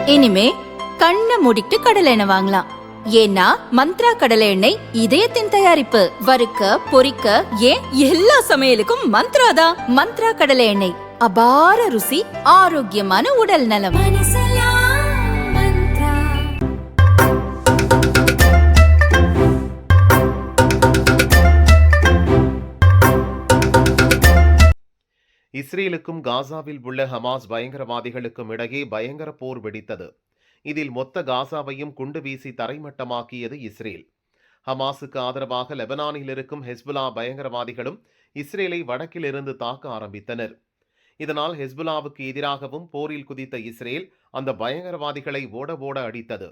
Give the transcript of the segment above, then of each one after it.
இனிமே கண்ணை மூடிட்டு கடலை எண்ணெய் வாங்கலாம். ஏன்னா மந்த்ரா கடலை எண்ணெய் இதயத்தின் தயாரிப்பு. வறுக்க பொரிக்க ஏன் எல்லா சமையலுக்கும் மந்த்ரா தான். மந்த்ரா கடலை எண்ணெய், அபார ருசி, ஆரோக்கியமான உடல் நலம். இஸ்ரேலுக்கும் காசாவில் உள்ள ஹமாஸ் பயங்கரவாதிகளுக்கும் இடையே பயங்கர போர் வெடித்தது. இதில் மொத்த காசாவையும் குண்டு வீசி தரைமட்டமாக்கியது இஸ்ரேல். ஹமாஸுக்கு ஆதரவாக லெபனானில் இருக்கும் ஹெஸ்புல்லா பயங்கரவாதிகளும் இஸ்ரேலை வடக்கில் இருந்து தாக்க ஆரம்பித்தனர். இதனால் ஹெஸ்புல்லாவுக்கு எதிராகவும் போரில் குதித்த இஸ்ரேல் அந்த பயங்கரவாதிகளை ஓட ஓட அடித்தது.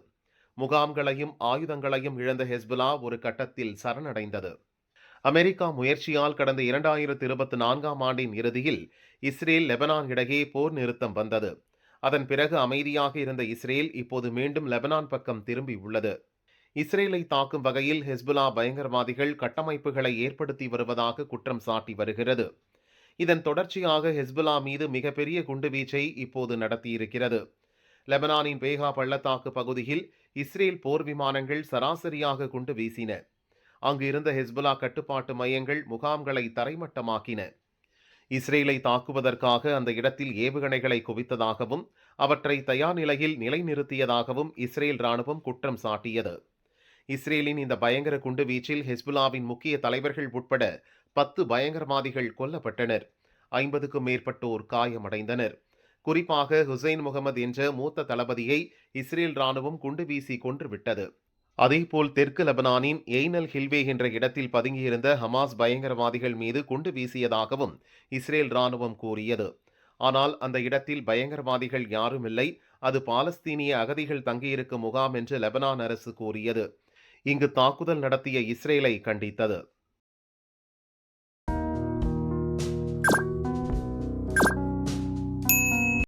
முகாம்களையும் ஆயுதங்களையும் இழந்த ஹெஸ்புல்லா ஒரு கட்டத்தில் சரணடைந்தது. அமெரிக்கா முயற்சியால் கடந்த 2024ஆம் ஆண்டின் இறுதியில் இஸ்ரேல் லெபனான் இடையே போர் நிறுத்தம் வந்தது. அதன் பிறகு அமைதியாக இருந்த இஸ்ரேல் இப்போது மீண்டும் லெபனான் பக்கம் திரும்பி உள்ளது. இஸ்ரேலை தாக்கும் வகையில் ஹெஸ்புல்லா பயங்கரவாதிகள் கட்டமைப்புகளை ஏற்படுத்தி வருவதாக குற்றம் சாட்டி வருகிறது. இதன் தொடர்ச்சியாக ஹெஸ்புல்லா மீது மிகப்பெரிய குண்டுவீச்சை இப்போது நடத்தியிருக்கிறது. லெபனானின் பேகா பள்ளத்தாக்கு பகுதியில் இஸ்ரேல் போர் விமானங்கள் சராசரியாக குண்டு வீசின. அங்கு இருந்த ஹெஸ்புல்லா கட்டுப்பாட்டு மையங்கள் முகாம்களை தரைமட்டமாக்கின. இஸ்ரேலை தாக்குவதற்காக அந்த இடத்தில் ஏவுகணைகளை குவித்ததாகவும் அவற்றை தயார் நிலையில் நிலைநிறுத்தியதாகவும் இஸ்ரேல் ராணுவம் குற்றம் சாட்டியது. இஸ்ரேலின் இந்த பயங்கர குண்டுவீச்சில் ஹெஸ்புல்லாவின் முக்கிய தலைவர்கள் உட்பட 10 பயங்கரவாதிகள் கொல்லப்பட்டனர். 50க்கும் மேற்பட்டோர் காயமடைந்தனர். குறிப்பாக ஹுசைன் முகமது என்ற மூத்த தளபதியை இஸ்ரேல் ராணுவம் குண்டு வீசி கொன்றுவிட்டது. அதேபோல் தெற்கு லெபனானின் எய்னல் ஹில்வே என்ற இடத்தில் பதுங்கியிருந்த ஹமாஸ் பயங்கரவாதிகள் மீது குண்டு வீசியதாகவும் இஸ்ரேல் ராணுவம் கூறியது. ஆனால் அந்த இடத்தில் பயங்கரவாதிகள் யாரும் இல்லை, அது பாலஸ்தீனிய அகதிகள் தங்கியிருக்கும் முகாம் என்று லெபனான் அரசு கூறியது. இங்கு தாக்குதல் நடத்திய இஸ்ரேலை கண்டித்தது.